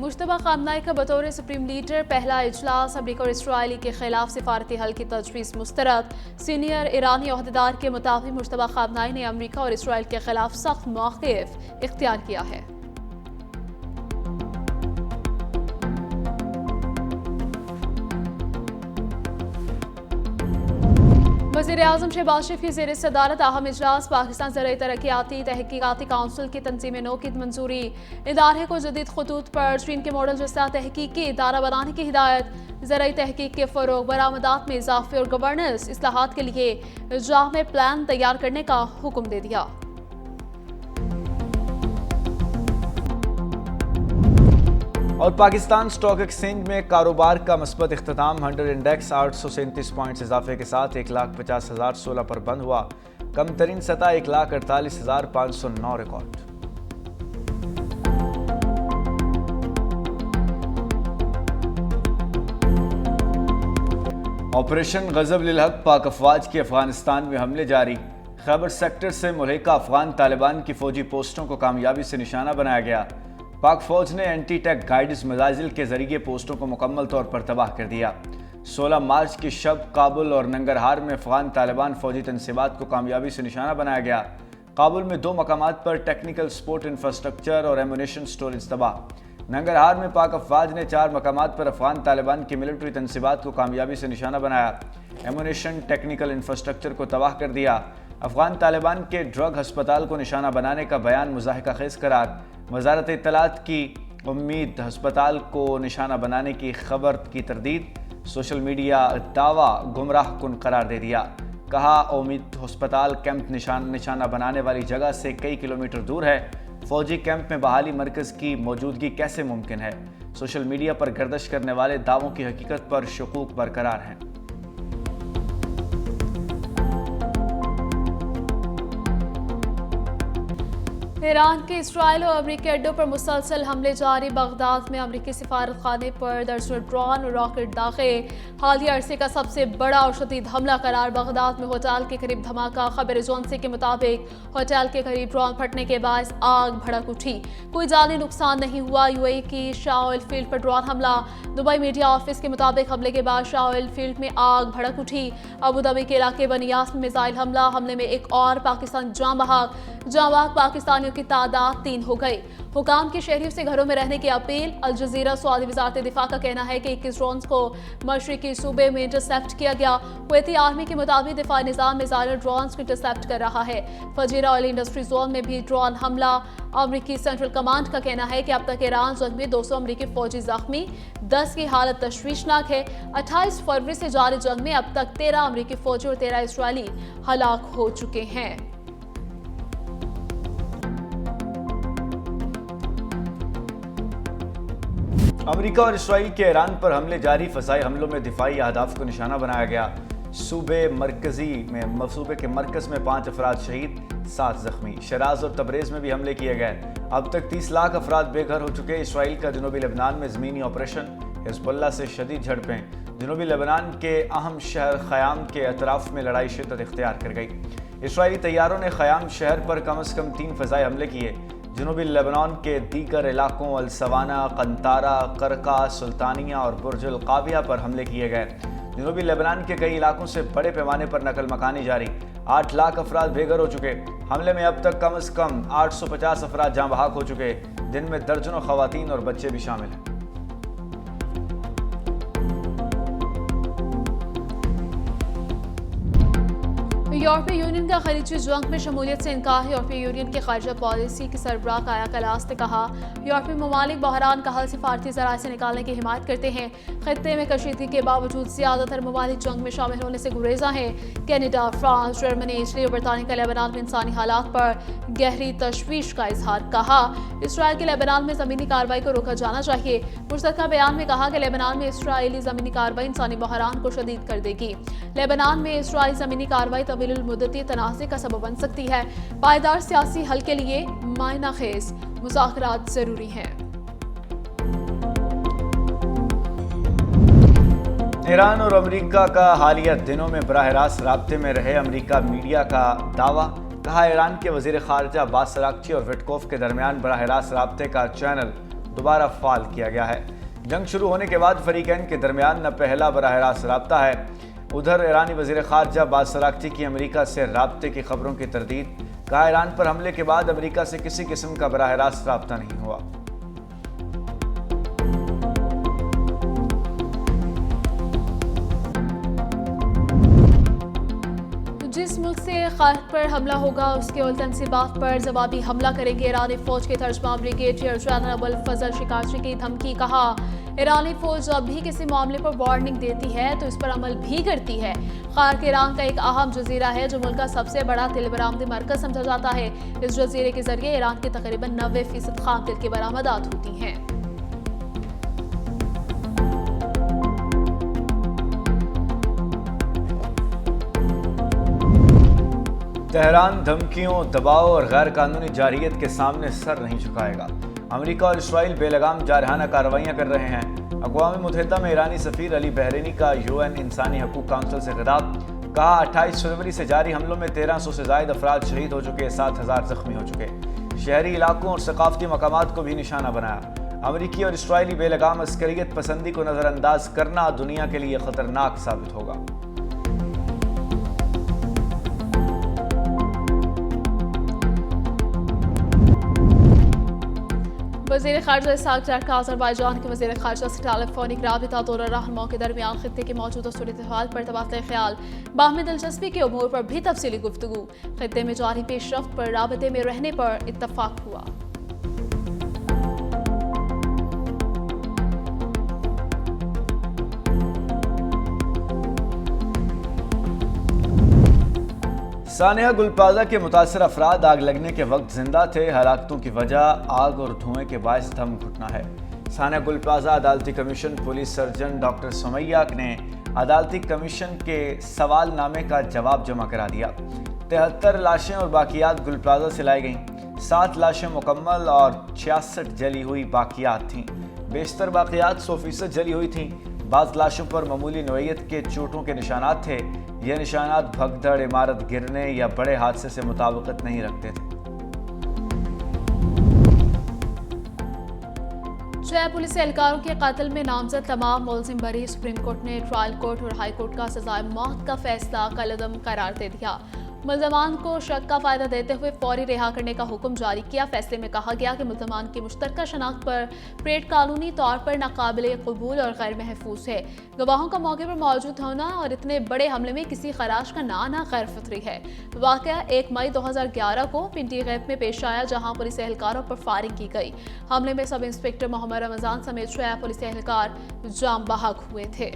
मुश्तबा खामनाई का बतौर supreme leader पहला इजलास अमरीका और इसराइल के खिलाफ सिफारती हल की तजवीज़ मुस्तरद। सीनियर ईरानी अहदेदार के मुताबिक मुश्तबा खामनाई ने अमरीका और इसराइल के खिलाफ सख्त मौक़िफ़ इख्तियार किया है। वज़ीर-ए-आज़म शहबाज शरीफ की ज़ेर सदारत अहम इजलास पाकिस्तान ज़राई तरक्याती तहकीकाती काउंसिल की तंजीम नौ की मंजूरी। इदारे को जदीद खतूत पर चीन के मॉडल जैसा तहकीकी इदारा बनाने की हिदायत। ज़राई तहकीक के फ़रोग़, बरामदात में इजाफे और गवर्नेंस इस्लाहात के लिए जामे प्लान तैयार करने का हुक्म दे दिया। और पाकिस्तान स्टॉक एक्सचेंज में कारोबार का मस्बत इख्तिताम। 100 इंडेक्स 837 पॉइंट्स इजाफे के साथ 1,50,016 पर बंद हुआ। कम तरीन सतह 1,48,509 रिकॉर्ड। ऑपरेशन गजब लिल हक, पाक अफवाज की अफगानिस्तान में हमले जारी। खैबर सेक्टर से मुल्हिका अफगान तालिबान की फौजी पोस्टों को कामयाबी से निशाना बनाया गया। पाक फौज ने एंटी टैक गाइडेंस मिसाइल के जरिए पोस्टों को मुकम्मल तौर पर तबाह कर दिया। 16 मार्च की शब काबुल और नंगरहार में अफगान तालिबान फौजी तनसीबात को कामयाबी से निशाना बनाया गया। काबुल में 2 मकामात पर टेक्निकल सपोर्ट इंफ्रास्ट्रक्चर और एमुनेशन स्टोरेज तबाह। नंगरहार में पाक अफवाज ने 4 मकामात पर अफगान तालिबान की मिलिट्री तनसीबात को कामयाबी से निशाना बनाया। एमुनेशन टेक्निकल इंफ्रास्ट्रक्चर को तबाह कर दिया। अफगान तालिबान के ड्रग हस्पताल को निशाना बनाने का बयान मुज़ाहिका खेज़ करार। वज़ारत इत्तलात की उम्मीद, हस्पताल को निशाना बनाने की खबर की तरदीद। सोशल मीडिया दावा गुमराह कुन करार दे दिया। कहा उम्मीद हस्पताल कैंप निशाना बनाने वाली जगह से कई किलोमीटर दूर है। फौजी कैंप में बहाली मरकज़ की मौजूदगी कैसे मुमकिन है। सोशल मीडिया पर गर्दिश करने वाले दावों की हकीकत पर शकूक बरकरार हैं। ईरान के इसराइल और अमरीकी अड्डों पर मुसलसल हमले जारी। बगदाद में अमरीकी सिफारत खाने पर दर्जनों ड्रोन और रॉकेट दाखिल। हालिया अरसे का सबसे बड़ा और शदीद हमला करार। बगदाद में होटल के करीब धमाका। खबर एजेंसी के मुताबिक होटल के करीब ड्रोन फटने के बाद आग भड़क उठी। कोई जानी नुकसान नहीं हुआ। यूएई की शाह ऑयल फील्ड पर ड्रोन हमला। दुबई मीडिया ऑफिस के मुताबिक हमले के बाद शाह ऑयल फील्ड में आग भड़क उठी। अबू धाबी के इलाके बनियास में मिसाइल हमला। हमले में एक और पाकिस्तान जाँ बहक पाकिस्तानियों की तादाद 3 हो गई। हुकाम के शहरियों से घरों में रहने की अपील। अल जजीरा सऊदी वज़ारत दिफा का कहना है कि 21 ड्रोन्स को मशरिकी सूबे में इंटरसेप्ट किया गया। कुवैती आर्मी के मुताबिक दिफाई निज़ाम मिसाइल ड्रोन्स को इंटरसेप्ट कर रहा है। फजीरा ऑयल इंडस्ट्री जोन में भी ड्रोन हमला। अमरीकी सेंट्रल कमांड का कहना है कि अब तक ईरान जंग में 200 अमरीकी फौजी जख्मी, 10 की हालत तशवीशनाक है। 28 फरवरी से जारी जंग में अब तक 13 अमरीकी फौजी और 13 इसराइली हलाक हो चुके हैं। अमेरिका और इसराइल के ईरान पर हमले जारी। फ़ज़ाई हमलों में दिफाई अहदाफ को निशाना बनाया गया। सूबे के मरकज़ में 5 अफराद शहीद, 7 जख्मी। शराज और तबरेज़ में भी हमले किए गए। अब तक 30 लाख अफराद बेघर हो चुके। इसराइल का जनूबी लेबनान में ज़मीनी ऑपरेशन। हिज़्बुल्लाह से शदीद झड़पें। जनूबी लेबनान के अहम शहर ख़याम के अतराफ़ में लड़ाई शिद्दत इख्तियार कर गई। इसराइली तैयारों ने ख़याम शहर पर कम से कम 3 फ़ज़ाई हमले किए। जनूबी लेबनान के दीगर इलाकों अल सवाना, कंतारा, करका, सुल्तानिया और बुर्ज अल काविया पर हमले किए गए। जनूबी लेबनान के कई इलाकों से बड़े पैमाने पर नकल मकानी जारी। 8 लाख अफराद बेघर हो चुके। हमले में अब तक कम से कम 850 अफराद जाँ बहक हो चुके, जिनमें दर्जनों खवातीन और बच्चे भी शामिल हैं। यूरोपीय यूनियन का खलीजी जंग में शमूलियत से इनकार। यूरोपीय यूनियन की खारजा पॉलिसी की सरबराह काया कलास ने कहा यूरोपीय ममालिक बहरान का हल सिफारती ज़राए से निकालने की हिमायत करते हैं। खत्ते में कशीदगी के बावजूद ज़्यादातर ममालिक जंग में शामिल होने से गुरेजा हैं। कैनेडा, फ्रांस, जर्मनी, इटली और बरतानिया का लेबनान में इंसानी हालात पर गहरी तशवीश का इजहार। कहा इसराइल के लेबनान में ज़मीनी कार्रवाई को रोका जाना चाहिए। मुश्तरका बयान में कहा कि लेबनान में इसराइली ज़मीनी कार्रवाई इंसानी बहरान को शदीद कर देगी। लेबनान में इसराइली ज़मीनी कार्रवाई तवील मुद्दती तनाज़े का सबब बन सकती है। पायदार सियासी हल के लिए मायना खेज मुज़ाकरात जरूरी हैं। ईरान और अमेरिका का हालिया दिनों में बराह रास्त राब्ते में रहे अमेरिका मीडिया का दावा। कहा ईरान के वज़ीर ख़ारजा अब्बास अराग़ची और विटकोफ के दरमियान बराह रास्त राब्ते का चैनल दोबारा फाल किया गया है। जंग शुरू होने के बाद फरीकैन के दरमियान न पहला बराह रास्त रब्ता है। उधर ईरानी वज़ीर ख़ारजा बासराक्ती की अमेरिका से राब्ते की खबरों की तरदीद। कहा, ईरान पर हमले के बाद अमेरिका से किसी किस्म का बराह रास्त राब्ता नहीं हुआ। जिस मुल्क से खार्क पर हमला होगा उसके उल तनसीबात पर जवाबी हमला करेंगे। ईरानी फौज के तर्जमा ब्रिगेडियर जनरल अबुल फजल शिकारची की धमकी। कहा, ईरानी फौज जब भी किसी मामले पर वार्निंग देती है तो इस पर अमल भी करती है। खार्क ईरान का एक अहम जजीरा है जो मुल्क का सबसे बड़ा तिल बरामदी मरकज समझा जाता है। इस जजीरे के जरिए ईरान की तकरीबन 90% खाम तिल की बरामदात होती हैं। तेहरान धमकियों, दबाव और गैर कानूनी जारहियत के सामने सर नहीं झुकाएगा। अमेरिका और इसराइल बेलगाम जारहाना कार्रवाइयां कर रहे हैं। अक़वाम मुत्तहिदा में ईरानी सफ़ीर अली बहरीनी का UN इंसानी हकूक़ काउंसिल से खिताब। कहा, 28 फरवरी से जारी हमलों में 1300 से ज़ायद अफराद शहीद हो चुके, 7000 जख्मी हो चुके। शहरी इलाकों और सकाफती मकामात को भी निशाना बनाया। अमरीकी और इसराइली बेलगाम अस्करियत पसंदी को नज़रअंदाज करना दुनिया के लिए ख़तरनाक साबित होगा। वज़ीर ख़ारजा इसहाक़ डार का अज़रबैजान के वज़ीर ख़ारजा से टेलीफोनिक राबिता दौरा रहनुमाओं के दरमियान खित्ते की मौजूदा सूरत-ए-हाल पर तबादला ख्याल, बाहमी दिलचस्पी के उमूर पर भी तफसीली गुफ्तगू, खित्ते में जारी पेशरफ्त पर राबते में रहने पर इत्तफ़ाक़ हुआ। सानिया गुलपाजा के मुतासर अफराद आग लगने के वक्त जिंदा थे। हलाकतों की वजह आग और धुएं के बायस दम घुटना है। सानिया गुलपाजा अदालती commission police surgeon doctor Sumaiya ने अदालती कमीशन के सवालनामे का जवाब जमा करा दिया। 73 लाशें और बाकियात गुलप्लाजा से लाई गईं। 7 लाशें मुकम्मल और 66 जली हुई बाकियात थीं। बेशतर बाकियात 100% जली हुई थीं। बाज़ लाशों पर मामूली नोयत के चोटों के निशानात थे। यह निशानात भगदड़, इमारत गिरने या बड़े हादसे से मुताबिकत नहीं रखते थे। 6 पुलिस एहलकारों के कत्ल में नामजद तमाम मुलजिम बरी। सुप्रीम कोर्ट ने ट्रायल कोर्ट और हाई कोर्ट का सजाए मौत का फैसला कलअदम करार दे दिया। मुल्ज़मान को शक का फायदा देते हुए फौरी रिहा करने का हुक्म जारी किया। फैसले में कहा गया कि मुल्ज़मान की मुश्तरका शनाख्त पर परेड कानूनी तौर पर नाकाबिले कबूल और गैर महफूज है। गवाहों का मौके पर मौजूद होना और इतने बड़े हमले में किसी खराश का ना आना गैर फितरी है। वाक़या 1 मई 2011 को पिंडी गैप में पेश आया, जहाँ पुलिस एहलकारों पर फायरिंग की गई। हमले में सब इंस्पेक्टर मोहम्मद रमजान समेत 6 पुलिस एहलकार जाम बहक हुए थे।